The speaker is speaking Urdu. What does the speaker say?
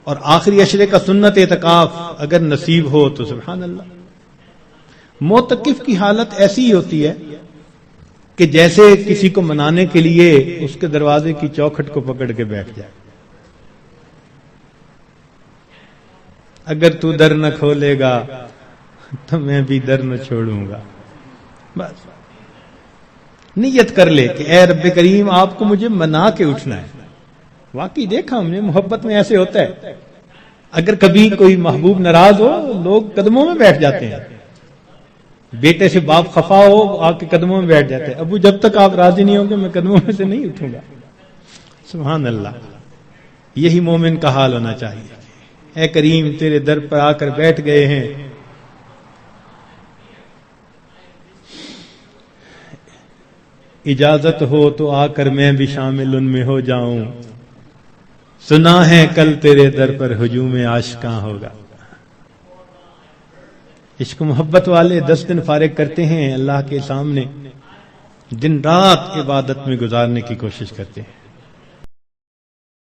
اور آخری عشرے کا سنت اعتکاف اگر نصیب ہو تو سبحان اللہ. معتکف کی حالت ایسی ہی ہوتی ہے کہ جیسے کسی کو منانے کے لیے اس کے دروازے کی چوکھٹ کو پکڑ کے بیٹھ جائے. اگر تو در نہ کھولے گا تو میں بھی در نہ چھوڑوں گا. بس نیت کر لے کہ اے رب کریم آپ کو مجھے منا کے اٹھنا ہے. واقعی دیکھا ہم نے محبت میں ایسے ہوتا ہے. اگر کبھی کوئی محبوب ناراض ہو لوگ قدموں میں بیٹھ جاتے ہیں. بیٹے سے باپ خفا ہو آ کے قدموں میں بیٹھ جاتے ہیں. ابو جب تک آپ راضی نہیں ہوں گے میں قدموں میں سے نہیں اٹھوں گا. سبحان اللہ. یہی مومن کا حال ہونا چاہیے. اے کریم تیرے در پر آ کر بیٹھ گئے ہیں, اجازت ہو تو آ کر میں بھی شامل ان میں ہو جاؤں. سنا ہے کل تیرے در پر ہجوم عاشقاں ہوگا. عشق محبت والے 10 دن فارغ کرتے ہیں اللہ کے سامنے, دن رات عبادت میں گزارنے کی کوشش کرتے ہیں.